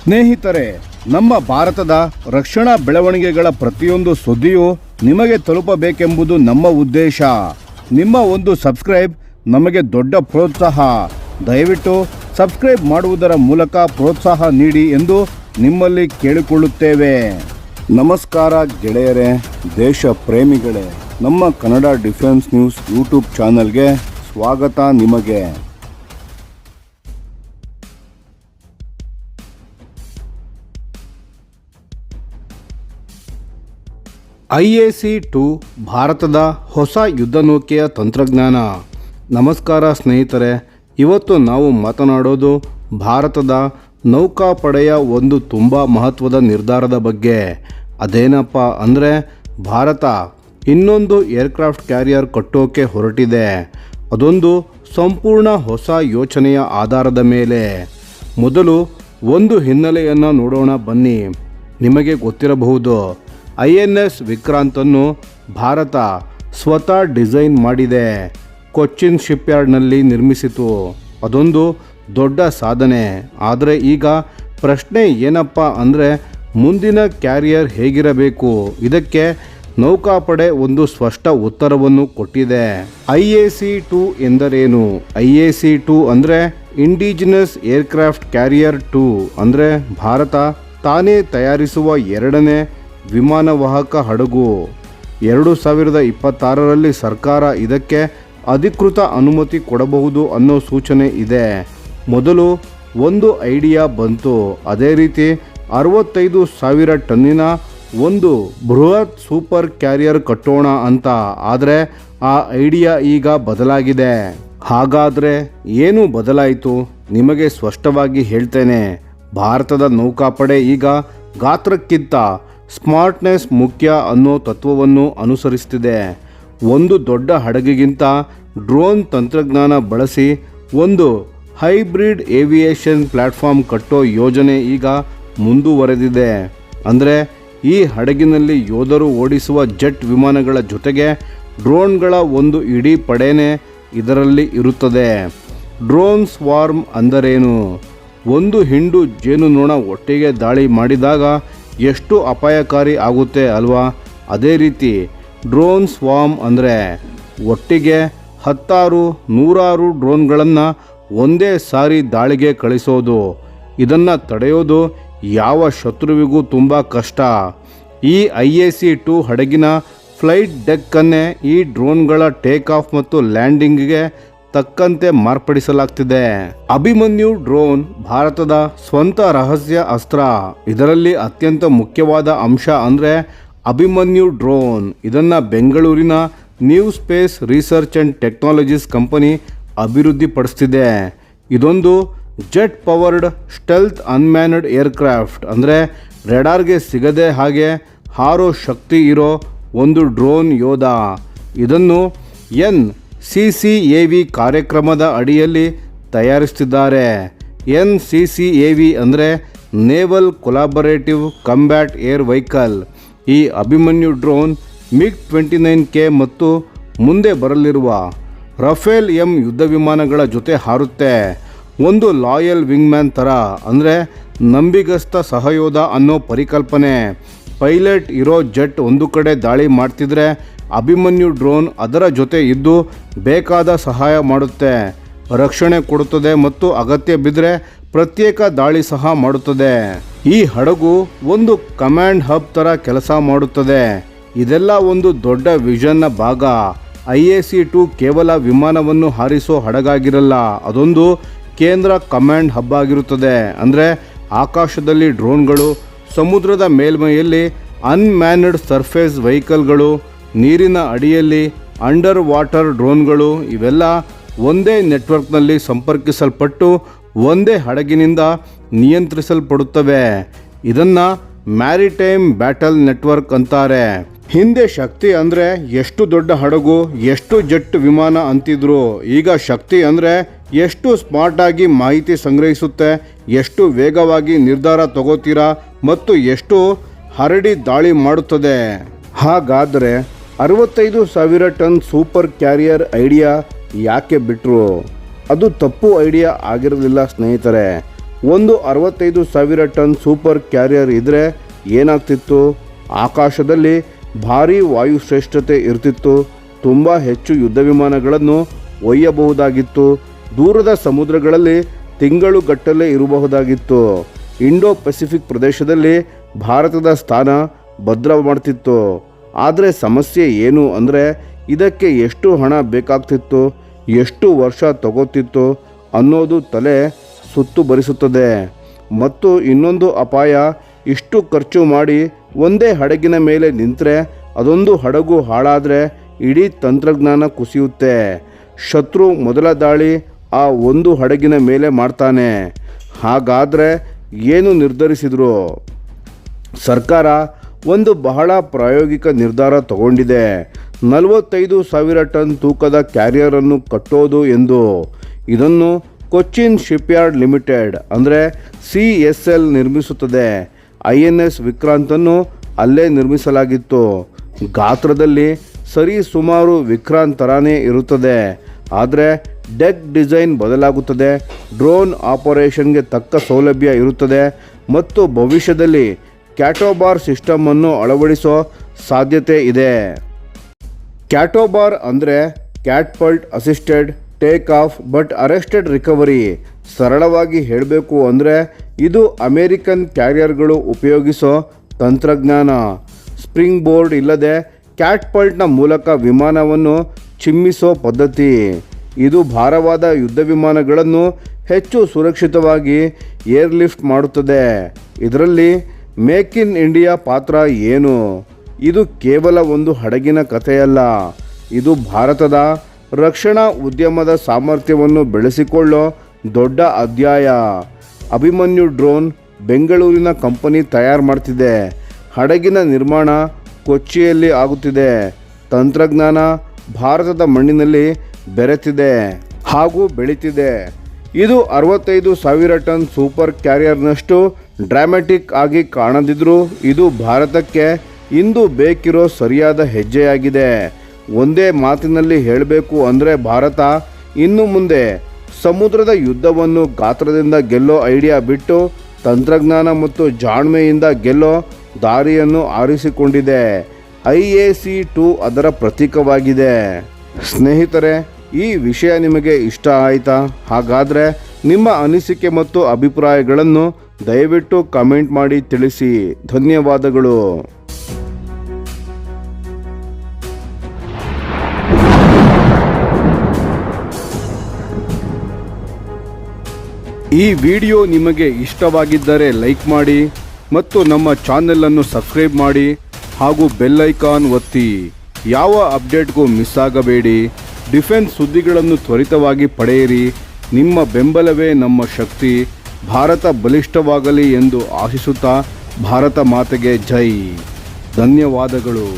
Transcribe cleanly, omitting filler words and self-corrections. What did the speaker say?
ಸ್ನೇಹಿತರೆ, ನಮ್ಮ ಭಾರತದ ರಕ್ಷಣಾ ಬೆಳವಣಿಗೆಗಳ ಪ್ರತಿಯೊಂದು ಸುದ್ದಿಯೂ ನಿಮಗೆ ತಲುಪಬೇಕೆಂಬುದು ನಮ್ಮ ಉದ್ದೇಶ. ನಿಮ್ಮ ಒಂದು ಸಬ್ಸ್ಕ್ರೈಬ್ ನಮಗೆ ದೊಡ್ಡ ಪ್ರೋತ್ಸಾಹ. ದಯವಿಟ್ಟು ಸಬ್ಸ್ಕ್ರೈಬ್ ಮಾಡುವುದರ ಮೂಲಕ ಪ್ರೋತ್ಸಾಹ ನೀಡಿ ಎಂದು ನಿಮ್ಮಲ್ಲಿ ಕೇಳಿಕೊಳ್ಳುತ್ತೇವೆ. ನಮಸ್ಕಾರ ಗೆಳೆಯರೇ, ದೇಶ ಪ್ರೇಮಿಗಳೇ, ನಮ್ಮ ಕನ್ನಡ ಡಿಫೆನ್ಸ್ ನ್ಯೂಸ್ ಯೂಟ್ಯೂಬ್ ಚಾನಲ್ಗೆ ಸ್ವಾಗತ ನಿಮಗೆ. IAC-2 ಭಾರತದ ಹೊಸ ಯುದ್ಧ ನೌಕೆಯ ತಂತ್ರಜ್ಞಾನ. ನಮಸ್ಕಾರ ಸ್ನೇಹಿತರೆ, ಇವತ್ತು ನಾವು ಮಾತನಾಡೋದು ಭಾರತದ ನೌಕಾಪಡೆಯ ಒಂದು ತುಂಬ ಮಹತ್ವದ ನಿರ್ಧಾರದ ಬಗ್ಗೆ. ಅದೇನಪ್ಪ ಅಂದರೆ, ಭಾರತ ಇನ್ನೊಂದು ಏರ್ಕ್ರಾಫ್ಟ್ ಕ್ಯಾರಿಯರ್ ಕಟ್ಟೋಕೆ ಹೊರಟಿದೆ. ಅದೊಂದು ಸಂಪೂರ್ಣ ಹೊಸ ಯೋಚನೆಯ ಆಧಾರದ ಮೇಲೆ. ಮೊದಲು ಒಂದು ಹಿನ್ನೆಲೆಯನ್ನು ನೋಡೋಣ ಬನ್ನಿ. ನಿಮಗೆ ಗೊತ್ತಿರಬಹುದು, INS ವಿಕ್ರಾಂತನ್ನು ಭಾರತ ಸ್ವತಃ ಡಿಸೈನ್ ಮಾಡಿದೆ. ಕೊಚ್ಚಿನ್ ಶಿಪ್ಯಾರ್ಡ್ನಲ್ಲಿ ನಿರ್ಮಿಸಿತು. ಅದೊಂದು ದೊಡ್ಡ ಸಾಧನೆ. ಆದರೆ ಈಗ ಪ್ರಶ್ನೆ ಏನಪ್ಪ ಅಂದರೆ, ಮುಂದಿನ ಕ್ಯಾರಿಯರ್ ಹೇಗಿರಬೇಕು? ಇದಕ್ಕೆ ನೌಕಾಪಡೆ ಒಂದು ಸ್ಪಷ್ಟ ಉತ್ತರವನ್ನು ಕೊಟ್ಟಿದೆ. IAC-2 ಎಂದರೇನು? IAC-2 ಅಂದರೆ ಇಂಡಿಜಿನಸ್ ಏರ್ಕ್ರಾಫ್ಟ್ ಕ್ಯಾರಿಯರ್ 2. ಅಂದರೆ ಭಾರತ ತಾನೇ ತಯಾರಿಸುವ ಎರಡನೇ ವಿಮಾನವಾಹಕ ಹಡಗು. 2026ರಲ್ಲಿ ಸರ್ಕಾರ ಇದಕ್ಕೆ ಅಧಿಕೃತ ಅನುಮತಿ ಕೊಡಬಹುದು ಅನ್ನೋ ಸೂಚನೆ ಇದೆ. ಮೊದಲು ಒಂದು ಐಡಿಯಾ ಬಂತು. ಅದೇ ರೀತಿ 65,000 ಟನ್ನಿನ ಒಂದು ಬೃಹತ್ ಸೂಪರ್ ಕ್ಯಾರಿಯರ್ ಕಟ್ಟೋಣ ಅಂತ. ಆದರೆ ಆ ಐಡಿಯಾ ಈಗ ಬದಲಾಗಿದೆ. ಹಾಗಾದರೆ ಏನು ಬದಲಾಯಿತು? ನಿಮಗೆ ಸ್ಪಷ್ಟವಾಗಿ ಹೇಳ್ತೇನೆ. ಭಾರತದ ನೌಕಾಪಡೆ ಈಗ ಗಾತ್ರಕ್ಕಿಂತ ಸ್ಮಾರ್ಟ್ನೆಸ್ ಮುಖ್ಯ ಅನ್ನೋ ತತ್ವವನ್ನು ಅನುಸರಿಸುತ್ತಿದೆ. ಒಂದು ದೊಡ್ಡ ಹಡಗಿಗಿಂತ ಡ್ರೋನ್ ತಂತ್ರಜ್ಞಾನ ಬಳಸಿ ಒಂದು ಹೈಬ್ರಿಡ್ ಏವಿಯೇಷನ್ ಪ್ಲ್ಯಾಟ್ಫಾರ್ಮ್ ಕಟ್ಟೋ ಯೋಜನೆ ಈಗ ಮುಂದುವರೆದಿದೆ. ಅಂದರೆ ಈ ಹಡಗಿನಲ್ಲಿ ಯೋಧರು ಓಡಿಸುವ ಜೆಟ್ ವಿಮಾನಗಳ ಜೊತೆಗೆ ಡ್ರೋನ್ಗಳ ಒಂದು ಇಡೀ ಪಡೆನೇ ಇದರಲ್ಲಿ ಇರುತ್ತದೆ. ಡ್ರೋನ್ ಸ್ವಾರ್ಮ್ ಅಂದರೇನು? ಒಂದು ಹಿಂಡು ಜೇನುನೊಣ ಒಟ್ಟಿಗೆ ದಾಳಿ ಮಾಡಿದಾಗ ಎಷ್ಟು ಅಪಾಯಕಾರಿ ಆಗುತ್ತೆ ಅಲ್ವಾ? ಅದೇ ರೀತಿ ಡ್ರೋನ್ ಸ್ವಾರ್ಮ್ ಅಂದರೆ ಒಟ್ಟಿಗೆ 10-100 ಡ್ರೋನ್ಗಳನ್ನು ಒಂದೇ ಸಾರಿ ದಾಳಿಗೆ ಕಳಿಸೋದು. ಇದನ್ನು ತಡೆಯೋದು ಯಾವ ಶತ್ರುವಿಗೂ ತುಂಬ ಕಷ್ಟ. ಈ IAC-2 ಹಡಗಿನ ಫ್ಲೈಟ್ ಡೆಕ್ಕನ್ನೇ ಈ ಡ್ರೋನ್ಗಳ ಟೇಕ್ ಆಫ್ ಮತ್ತು ಲ್ಯಾಂಡಿಂಗ್ಗೆ ತಕ್ಕಂತೆ ಮಾರ್ಪಡಿಸಲಾಗ್ತಿದೆ. ಅಭಿಮನ್ಯು ಡ್ರೋನ್ ಭಾರತದ ಸ್ವಂತ ರಹಸ್ಯ ಅಸ್ತ್ರ. ಇದರಲ್ಲಿ ಅತ್ಯಂತ ಮುಖ್ಯವಾದ ಅಂಶ ಅಂದರೆ ಅಭಿಮನ್ಯು ಡ್ರೋನ್. ಇದನ್ನು ಬೆಂಗಳೂರಿನ new space research and technologies company ಅಭಿವೃದ್ಧಿಪಡಿಸ್ತಿದೆ. ಇದೊಂದು jet powered stealth unmanned aircraft. ಅಂದರೆ ರೆಡಾರ್ಗೆ ಸಿಗದೆ ಹಾಗೆ ಹಾರೋ ಶಕ್ತಿ ಇರೋ ಒಂದು ಡ್ರೋನ್ ಯೋಧ. ಇದನ್ನು NCCAV ಕಾರ್ಯಕ್ರಮದ ಅಡಿಯಲ್ಲಿ ತಯಾರಿಸುತ್ತಿದ್ದಾರೆ. NCCAV ಅಂದರೆ naval collaborative combat air vehicle. ಈ ಅಭಿಮನ್ಯು ಡ್ರೋನ್ MiG-29K ಮತ್ತು ಮುಂದೆ ಬರಲಿರುವ ರಫೇಲ್ M ಯುದ್ಧ ವಿಮಾನಗಳ ಜೊತೆ ಹಾರುತ್ತೆ. ಒಂದು ಲಾಯಲ್ ವಿಂಗ್ಮ್ಯಾನ್ ಥರ. ಅಂದರೆ ನಂಬಿಗಸ್ತ ಸಹಯೋಧ ಅನ್ನೋ ಪರಿಕಲ್ಪನೆ. ಪೈಲಟ್ ಇರೋ ಜೆಟ್ ಒಂದು ಕಡೆ ದಾಳಿ ಮಾಡ್ತಿದ್ರೆ ಅಭಿಮನ್ಯು ಡ್ರೋನ್ ಅದರ ಜೊತೆ ಇದ್ದು ಬೇಕಾದ ಸಹಾಯ ಮಾಡುತ್ತೆ, ರಕ್ಷಣೆ ಕೊಡುತ್ತದೆ ಮತ್ತು ಅಗತ್ಯ ಬಿದ್ದರೆ ಪ್ರತ್ಯೇಕ ದಾಳಿ ಸಹ ಮಾಡುತ್ತದೆ. ಈ ಹಡಗು ಒಂದು ಕಮಾಂಡ್ ಹಬ್ ಥರ ಕೆಲಸ ಮಾಡುತ್ತದೆ. ಇದೆಲ್ಲ ಒಂದು ದೊಡ್ಡ ವಿಷನ್ನ ಭಾಗ. IAC-2 ಕೇವಲ ವಿಮಾನವನ್ನು ಹಾರಿಸೋ ಹಡಗಾಗಿರಲ್ಲ, ಅದೊಂದು ಕೇಂದ್ರ ಕಮಾಂಡ್ ಹಬ್ ಆಗಿರುತ್ತದೆ. ಅಂದರೆ ಆಕಾಶದಲ್ಲಿ ಡ್ರೋನ್ಗಳು, ಸಮುದ್ರದ ಮೇಲ್ಮೈಯಲ್ಲಿ ಅನ್ಮ್ಯಾನ್ಡ್ ಸರ್ಫೇಸ್ ವೆಹಿಕಲ್ಗಳು, ನೀರಿನ ಅಡಿಯಲ್ಲಿ ಅಂಡರ್ ವಾಟರ್ ಡ್ರೋನ್ಗಳು, ಇವೆಲ್ಲ ಒಂದೇ ನೆಟ್ವರ್ಕ್ನಲ್ಲಿ ಸಂಪರ್ಕಿಸಲ್ಪಟ್ಟು ಒಂದೇ ಹಡಗಿನಿಂದ ನಿಯಂತ್ರಿಸಲ್ಪಡುತ್ತವೆ. ಇದನ್ನು ಮ್ಯಾರಿಟೈಮ್ ಬ್ಯಾಟಲ್ ನೆಟ್ವರ್ಕ್ ಅಂತಾರೆ. ಹಿಂದೆ ಶಕ್ತಿ ಅಂದರೆ ಎಷ್ಟು ದೊಡ್ಡ ಹಡಗು, ಎಷ್ಟು ಜೆಟ್ ವಿಮಾನ ಅಂತಿದ್ರು. ಈಗ ಶಕ್ತಿ ಅಂದರೆ ಎಷ್ಟು ಸ್ಮಾರ್ಟಾಗಿ ಮಾಹಿತಿ ಸಂಗ್ರಹಿಸುತ್ತೆ, ಎಷ್ಟು ವೇಗವಾಗಿ ನಿರ್ಧಾರ ತಗೋತೀರಾ ಮತ್ತು ಎಷ್ಟು ಹರಡಿ ದಾಳಿ ಮಾಡುತ್ತದೆ. ಹಾಗಾದರೆ 65,000 ಟನ್ ಸೂಪರ್ ಕ್ಯಾರಿಯರ್ ಐಡಿಯಾ ಯಾಕೆ ಬಿಟ್ಟರು? ಅದು ತಪ್ಪು ಐಡಿಯಾ ಆಗಿರಲಿಲ್ಲ ಸ್ನೇಹಿತರೆ. ಒಂದು 65,000 ಟನ್ ಸೂಪರ್ ಕ್ಯಾರಿಯರ್ ಇದ್ದರೆ ಏನಾಗ್ತಿತ್ತು? ಆಕಾಶದಲ್ಲಿ ಭಾರೀ ವಾಯುಶ್ರೇಷ್ಠತೆ ಇರ್ತಿತ್ತು, ತುಂಬ ಹೆಚ್ಚು ಯುದ್ಧ ವಿಮಾನಗಳನ್ನು ಒಯ್ಯಬಹುದಾಗಿತ್ತು, ದೂರದ ಸಮುದ್ರಗಳಲ್ಲಿ ತಿಂಗಳುಗಟ್ಟಲೆ ಇರಬಹುದಾಗಿತ್ತು, ಇಂಡೋ ಪೆಸಿಫಿಕ್ ಪ್ರದೇಶದಲ್ಲಿ ಭಾರತದ ಸ್ಥಾನ ಭದ್ರ ಮಾಡ್ತಿತ್ತು. ಆದರೆ ಸಮಸ್ಯೆ ಏನು ಅಂದರೆ ಇದಕ್ಕೆ ಎಷ್ಟು ಹಣ ಬೇಕಾಗ್ತಿತ್ತು, ಎಷ್ಟು ವರ್ಷ ತಗೋತಿತ್ತು ಅನ್ನೋದು ತಲೆ ಸುತ್ತು ಭರಿಸುತ್ತದೆ. ಮತ್ತು ಇನ್ನೊಂದು ಅಪಾಯ, ಇಷ್ಟು ಖರ್ಚು ಮಾಡಿ ಒಂದೇ ಹಡಗಿನ ಮೇಲೆ ನಿಂತರೆ ಅದೊಂದು ಹಡಗು ಹಾಳಾದರೆ ಇಡೀ ತಂತ್ರಜ್ಞಾನ ಕುಸಿಯುತ್ತೆ. ಶತ್ರು ಮೊದಲ ದಾಳಿ ಆ ಒಂದು ಹಡಗಿನ ಮೇಲೆ ಮಾಡ್ತಾನೆ. ಹಾಗಾದರೆ ಏನು ನಿರ್ಧರಿಸಿದರು? ಸರ್ಕಾರ ಒಂದು ಬಹಳ ಪ್ರಾಯೋಗಿಕ ನಿರ್ಧಾರ ತಗೊಂಡಿದೆ. 45,000 ಟನ್ ತೂಕದ ಕ್ಯಾರಿಯರನ್ನು ಕಟ್ಟೋದು ಎಂದು. ಇದನ್ನು ಕೊಚ್ಚಿನ್ ಶಿಪ್ಯಾರ್ಡ್ ಲಿಮಿಟೆಡ್ ಅಂದರೆ CSL ನಿರ್ಮಿಸುತ್ತದೆ. INS ವಿಕ್ರಾಂತನ್ನು ಅಲ್ಲೇ ನಿರ್ಮಿಸಲಾಗಿತ್ತು. ಗಾತ್ರದಲ್ಲಿ ಸರಿ ಸುಮಾರು ವಿಕ್ರಾಂತ್ ಥರಾನೇ ಇರುತ್ತದೆ, ಆದರೆ ಡೆಕ್ ಡಿಸೈನ್ ಬದಲಾಗುತ್ತದೆ, ಡ್ರೋನ್ ಆಪರೇಷನ್ಗೆ ತಕ್ಕ ಸೌಲಭ್ಯ ಇರುತ್ತದೆ ಮತ್ತು ಭವಿಷ್ಯದಲ್ಲಿ ಕ್ಯಾಟೋಬಾರ್ ಸಿಸ್ಟಮನ್ನು ಅಳವಡಿಸೋ ಸಾಧ್ಯತೆ ಇದೆ. ಕ್ಯಾಟೋಬಾರ್ ಅಂದರೆ catapult assisted take off but arrested recovery. ಸರಳವಾಗಿ ಹೇಳಬೇಕು ಅಂದರೆ ಇದು ಅಮೇರಿಕನ್ ಕ್ಯಾರಿಯರ್ಗಳು ಉಪಯೋಗಿಸೋ ತಂತ್ರಜ್ಞಾನ. ಸ್ಪ್ರಿಂಗ್ ಬೋರ್ಡ್ ಇಲ್ಲದೆ ಕ್ಯಾಟ್ಪಲ್ಟ್ನ ಮೂಲಕ ವಿಮಾನವನ್ನು ಚಿಮ್ಮಿಸೋ ಪದ್ಧತಿ. ಇದು ಭಾರವಾದ ಯುದ್ಧ ವಿಮಾನಗಳನ್ನು ಹೆಚ್ಚು ಸುರಕ್ಷಿತವಾಗಿ ಏರ್ಲಿಫ್ಟ್ ಮಾಡುತ್ತದೆ. ಇದರಲ್ಲಿ ಮೇಕ್ ಇನ್ ಇಂಡಿಯಾ ಪಾತ್ರ ಏನು? ಇದು ಕೇವಲ ಒಂದು ಹಡಗಿನ ಕಥೆಯಲ್ಲ, ಇದು ಭಾರತದ ರಕ್ಷಣಾ ಉದ್ಯಮದ ಸಾಮರ್ಥ್ಯವನ್ನು ಬೆಳೆಸಿಕೊಳ್ಳೋ ದೊಡ್ಡ ಅಧ್ಯಾಯ. ಅಭಿಮನ್ಯು ಡ್ರೋನ್ ಬೆಂಗಳೂರಿನ ಕಂಪನಿ ತಯಾರು ಮಾಡ್ತಿದೆ. ಹಡಗಿನ ನಿರ್ಮಾಣ ಕೊಚ್ಚಿಯಲ್ಲಿ ಆಗುತ್ತಿದೆ. ತಂತ್ರಜ್ಞಾನ ಭಾರತದ ಮಣ್ಣಿನಲ್ಲಿ ಬೆರೆತಿದೆ ಹಾಗೂ ಬೆಳೀತಿದೆ. ಇದು 65,000 ಟನ್ ಸೂಪರ್ ಕ್ಯಾರಿಯರ್ನಷ್ಟು ಡ್ರಾಮ್ಯಾಟಿಕ್ ಆಗಿ ಕಾಣದಿದ್ರೂ ಇದು ಭಾರತಕ್ಕೆ ಇಂದು ಬೇಕಿರೋ ಸರಿಯಾದ ಹೆಜ್ಜೆಯಾಗಿದೆ. ಒಂದೇ ಮಾತಿನಲ್ಲಿ ಹೇಳಬೇಕು ಅಂದರೆ ಭಾರತ ಇನ್ನು ಮುಂದೆ ಸಮುದ್ರದ ಯುದ್ಧವನ್ನು ಗಾತ್ರದಿಂದ ಗೆಲ್ಲೋ ಐಡಿಯಾ ಬಿಟ್ಟು ತಂತ್ರಜ್ಞಾನ ಮತ್ತು ಜಾಣ್ಮೆಯಿಂದ ಗೆಲ್ಲೋ ದಾರಿಯನ್ನು ಆರಿಸಿಕೊಂಡಿದೆ. IAC-2 ಅದರ ಪ್ರತೀಕವಾಗಿದೆ. ಸ್ನೇಹಿತರೆ, ಈ ವಿಷಯ ನಿಮಗೆ ಇಷ್ಟ ಆಯಿತಾ? ಹಾಗಾದರೆ ನಿಮ್ಮ ಅನಿಸಿಕೆ ಮತ್ತು ಅಭಿಪ್ರಾಯಗಳನ್ನು ದಯವಿಟ್ಟು ಕಮೆಂಟ್ ಮಾಡಿ ತಿಳಿಸಿ. ಧನ್ಯವಾದಗಳು. ಈ ವಿಡಿಯೋ ನಿಮಗೆ ಇಷ್ಟವಾಗಿದ್ದರೆ ಲೈಕ್ ಮಾಡಿ ಮತ್ತು ನಮ್ಮ ಚಾನೆಲನ್ನು ಸಬ್ಸ್ಕ್ರೈಬ್ ಮಾಡಿ ಹಾಗೂ ಬೆಲ್ ಐಕಾನ್ ಒತ್ತಿ. ಯಾವ ಅಪ್ಡೇಟ್ಗೂ ಮಿಸ್ ಆಗಬೇಡಿ. ಡಿಫೆನ್ಸ್ ಸುದ್ದಿಗಳನ್ನು ತ್ವರಿತವಾಗಿ ಪಡೆಯಿರಿ. ನಿಮ್ಮ ಬೆಂಬಲವೇ ನಮ್ಮ ಶಕ್ತಿ. ಭಾರತ ಬಲಿಷ್ಠವಾಗಲಿ ಎಂದು ಆಶಿಸುತ್ತಾ ಭಾರತ ಮಾತೆಗೆ ಜೈ. ಧನ್ಯವಾದಗಳು.